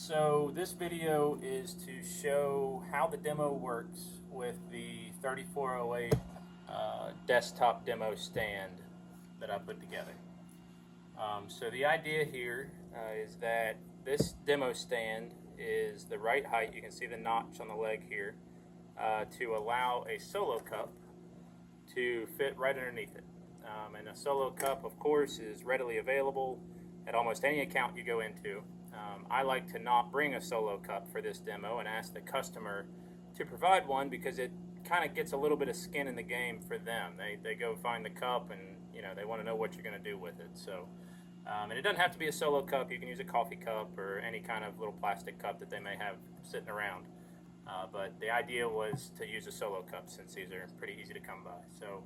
So this video is to show how the demo works with the 3408 desktop demo stand that I put together. So the idea here is that this demo stand is the right height. You can see the notch on the leg here to allow a solo cup to fit right underneath it. And a solo cup, of course, is readily available at almost any account you go into. I like to not bring a solo cup for this demo and ask the customer to provide one because it kind of gets a little bit of skin in the game for them. They go find the cup and they want to know what you're going to do with it. So, and it doesn't have to be a solo cup. You can use a coffee cup or any kind of little plastic cup that they may have sitting around. But the idea was to use a solo cup since these are pretty easy to come by. So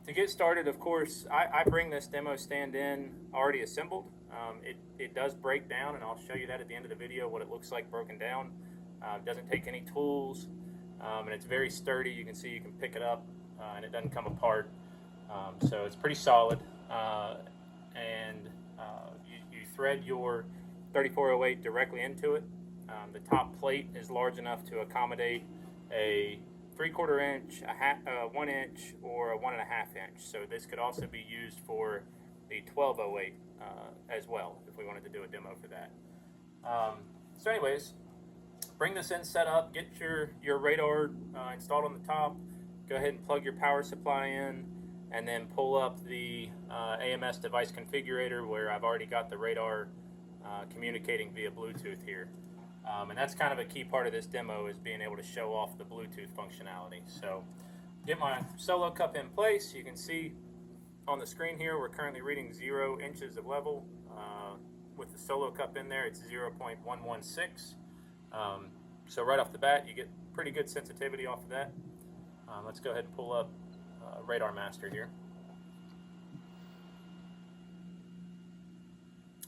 to get started, of course, I bring this demo stand in already assembled. It does break down, and I'll show you that at the end of the video, what it looks like broken down. It doesn't take any tools, and it's very sturdy. You can see you can pick it up, and it doesn't come apart. So it's pretty solid, and you thread your 3408 directly into it. The top plate is large enough to accommodate a 3/4 inch, a 1 inch, or a 1.5 inch. So this could also be used for the 1208 as well, if we wanted to do a demo for that. So anyways, bring this in, set up, get your radar installed on the top, go ahead and plug your power supply in, and then pull up the AMS device configurator where I've already got the radar communicating via Bluetooth here. And that's kind of a key part of this demo, is being able to show off the Bluetooth functionality. So get my solo cup in place. You can see on the screen here we're currently reading 0 inches of level. With the solo cup in there, it's 0.116. So right off the bat you get pretty good sensitivity off of that. Let's go ahead and pull up Radar Master here.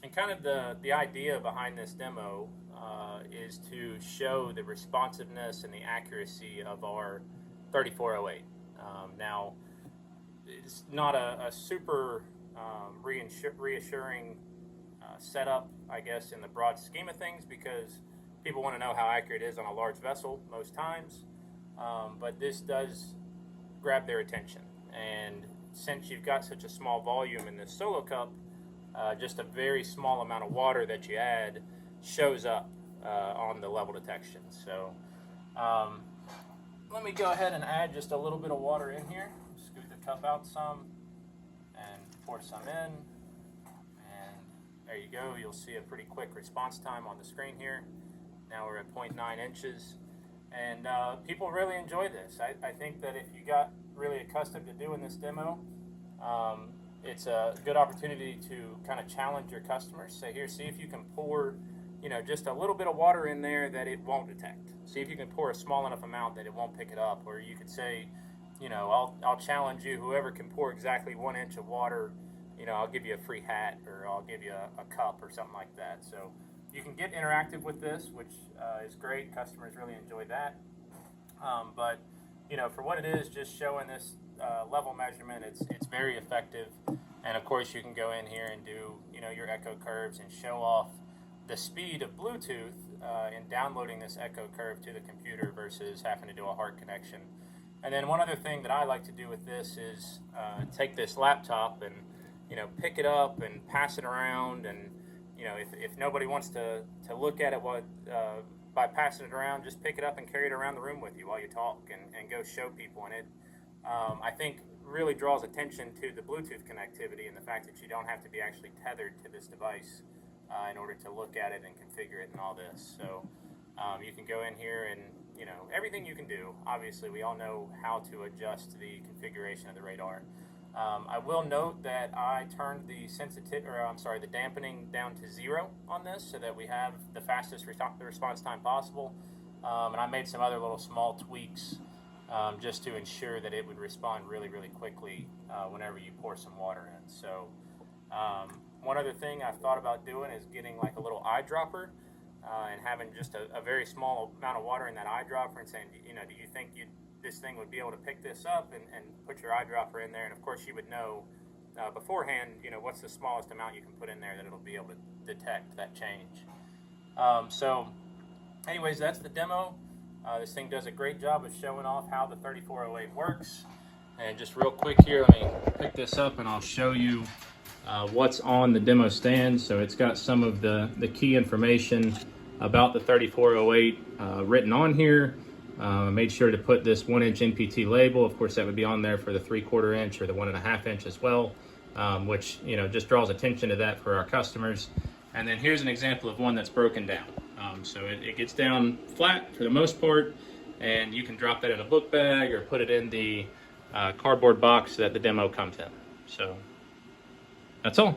And kind of the idea behind this demo is to show the responsiveness and the accuracy of our 3408. Now, it's not a super reassuring setup, I guess, in the broad scheme of things, because people want to know how accurate it is on a large vessel most times, but this does grab their attention. And since you've got such a small volume in this solo cup, just a very small amount of water that you add shows up on the level detection. So let me go ahead and add just a little bit of water in here. Scoot the cup out some and pour some in, and there you go. You'll see a pretty quick response time on the screen here. Now we're at 0.9 inches, and people really enjoy this. I think that if you got really accustomed to doing this demo, it's a good opportunity to kind of challenge your customers. Say, here, see if you can pour just a little bit of water in there that it won't detect. See if you can pour a small enough amount that it won't pick it up. Or you could say, I'll challenge you, whoever can pour exactly 1 inch of water, I'll give you a free hat, or I'll give you a cup or something like that. So you can get interactive with this, which is great. Customers really enjoy that. But for what it is, just showing this level measurement, it's very effective. And of course you can go in here and do your echo curves and show off the speed of Bluetooth in downloading this echo curve to the computer versus having to do a hard connection. And then one other thing that I like to do with this is take this laptop and pick it up and pass it around. And if nobody wants to look at it by passing it around, just pick it up and carry it around the room with you while you talk and go show people. And it I think really draws attention to the Bluetooth connectivity and the fact that you don't have to be actually tethered to this device in order to look at it and configure it and all this. So you can go in here and everything you can do. Obviously, we all know how to adjust the configuration of the radar. I will note that I turned the dampening down to 0 on this so that we have the fastest response time possible. And I made some other little small tweaks just to ensure that it would respond really, really quickly whenever you pour some water in. So one other thing I've thought about doing is getting like a little eyedropper and having just a very small amount of water in that eyedropper and saying, do you think this thing would be able to pick this up, and put your eyedropper in there. And of course you would know beforehand, what's the smallest amount you can put in there that it'll be able to detect that change. So anyways, that's the demo. This thing does a great job of showing off how the 3408 works. And just real quick here, let me pick this up and I'll show you what's on the demo stand. So it's got some of the key information about the 3408 written on here. I made sure to put this 1-inch NPT label. Of course, that would be on there for the 3/4 inch or the 1.5 inch as well, which just draws attention to that for our customers. And then here's an example of one that's broken down. So it gets down flat for the most part, and you can drop that in a book bag or put it in the cardboard box that the demo comes in. So that's all.